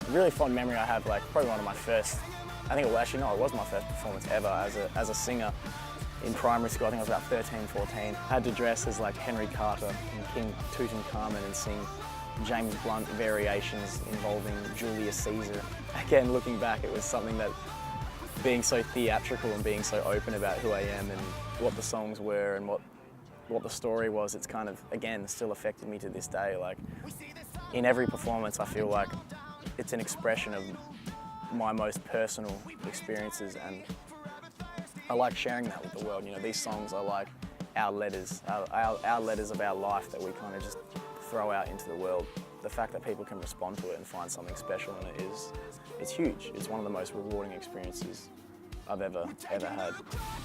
really fond memory I have, like probably one of my first, I think it was actually, no, it was my first performance ever as a singer in primary school. I think I was about 13, 14. I had to dress as like Henry Carter and King Tutankhamun and sing James Blunt variations involving Julius Caesar. Again, looking back, it was something that, being so theatrical and being so open about who I am and what the songs were and what the story was, it's kind of, again, still affected me to this day. Like, in every performance, I feel like it's an expression of my most personal experiences, and I like sharing that with the world. You know, these songs are like our letters, our letters of our life that we kind of just throw out into the world. The fact that people can respond to it and find something special in it it's huge. It's one of the most rewarding experiences I've ever had.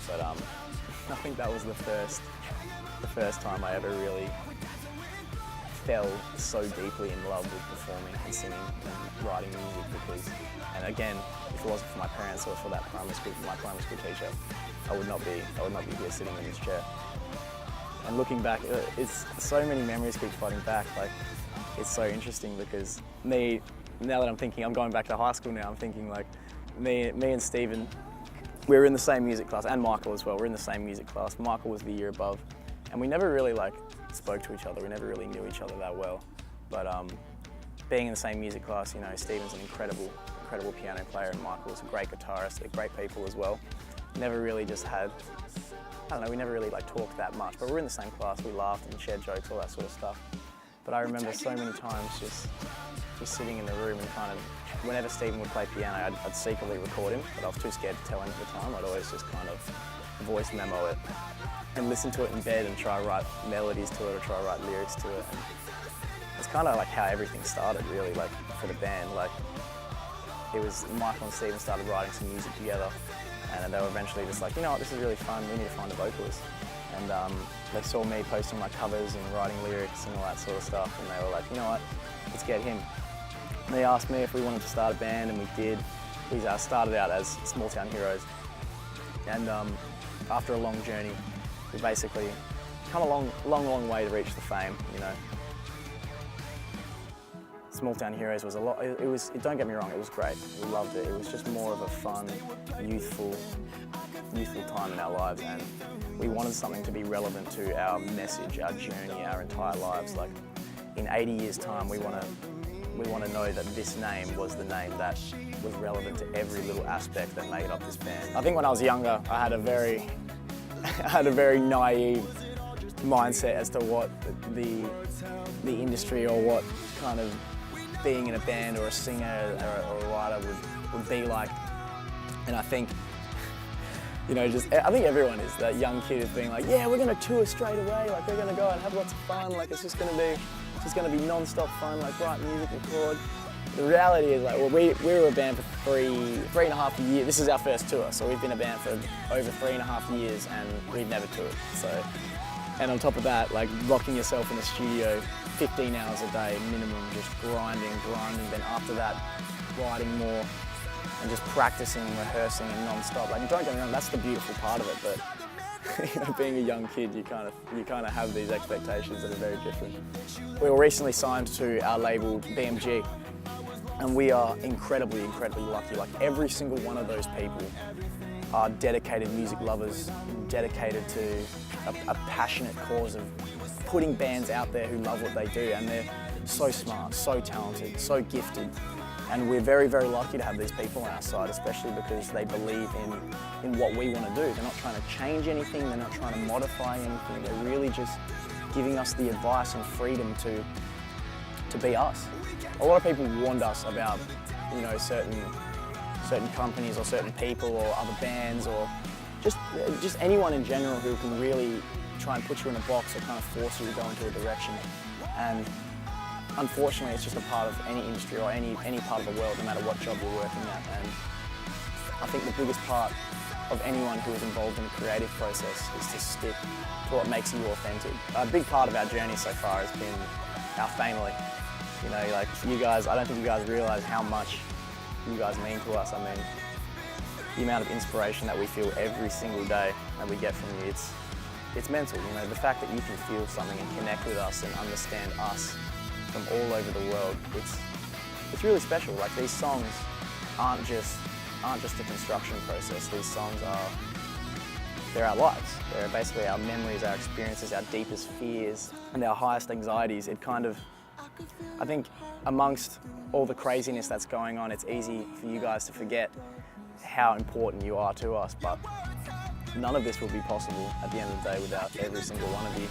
But I think that was the first time I ever really fell so deeply in love with performing and singing and writing music, because, and again, if it wasn't for my parents or for my primary school teacher, I would not be here sitting in this chair. And looking back, it's so many memories keep flooding back. Like, it's so interesting because now that I'm thinking, I'm going back to high school now, I'm thinking like, me and Stephen, we were in the same music class, and Michael as well, we're in the same music class. Michael was the year above, and we never really like spoke to each other, we never really knew each other that well. But being in the same music class, you know, Stephen's an incredible piano player, and Michael's a great guitarist. They're great people as well. Never really just had, I don't know, we never really like talked that much, but we were in the same class, we laughed and shared jokes, all that sort of stuff. But I remember so many times just sitting in the room and kind of, whenever Stephen would play piano, I'd secretly record him, but I was too scared to tell him at the time. I'd always just kind of voice memo it and listen to it in bed and try to write melodies to it or try to write lyrics to it. And it's kind of like how everything started, really, like for the band. Like, it was Michael and Stephen started writing some music together, and they were eventually just like, you know what, this is really fun, we need to find a vocalist. And they saw me posting my covers and writing lyrics and all that sort of stuff, and they were like, you know what, let's get him. And they asked me if we wanted to start a band, and we did. We started out as Small Town Heroes, and after a long journey, we basically come a long way to reach the Faim, you know. Small Town Heroes was a lot, don't get me wrong, it was great. We loved it. It was just more of a fun, youthful time in our lives, and we wanted something to be relevant to our message, our journey, our entire lives. Like, in 80 years' time, we want to know that this name was the name that was relevant to every little aspect that made up this band. I think when I was younger, I had a very naive mindset as to what the industry, or what kind of being in a band or a singer or a writer would be like. And I think, you know, I think everyone is, that young kid is being like, yeah, we're going to tour straight away, like we're going to go and have lots of fun, like it's just going to be non-stop fun, like write music, record. The reality is, like, well, we were a band for three and a half years. This is our first tour, so we've been a band for over 3.5 years, and we've never toured. So, and on top of that, like locking yourself in the studio 15 hours a day minimum, just grinding. Then after that, writing more and just practicing and rehearsing and non-stop. Like, don't get me wrong, that's the beautiful part of it, but you know, being a young kid, you kind of have these expectations that are very different. We were recently signed to our label BMG, and we are incredibly lucky. Like, every single one of those people are dedicated music lovers, dedicated to a passionate cause of putting bands out there who love what they do, and they're so smart, so talented, so gifted. And we're very lucky to have these people on our side, especially because they believe in what we want to do. They're not trying to change anything, they're not trying to modify anything, they're really just giving us the advice and freedom to be us. A lot of people warned us about, you know, certain companies or certain people or other bands, or just anyone in general who can really try and put you in a box or kind of force you to go into a direction. And unfortunately, it's just a part of any industry or any part of the world, no matter what job you're working at. And I think the biggest part of anyone who is involved in the creative process is to stick to what makes you authentic. A big part of our journey so far has been our family. You know, like, you guys, I don't think you guys realise how much you guys mean to us. I mean, the amount of inspiration that we feel every single day that we get from you, it's mental. You know, the fact that you can feel something and connect with us and understand us from all over the world, it's really special. Like, these songs aren't just a construction process. These songs they're our lives. They're basically our memories, our experiences, our deepest fears, and our highest anxieties. It kind of, I think, amongst all the craziness that's going on, it's easy for you guys to forget how important you are to us, but none of this would be possible at the end of the day without every single one of you.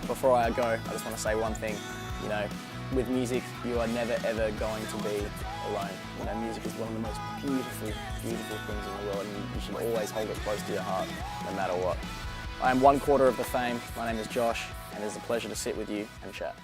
Before I go, I just want to say one thing. You know, with music, you are never ever going to be alone. You know, music is one of the most beautiful, beautiful things in the world, and you should always hold it close to your heart, no matter what. I am 1/4 of the Faim. My name is Josh, and it is a pleasure to sit with you and chat.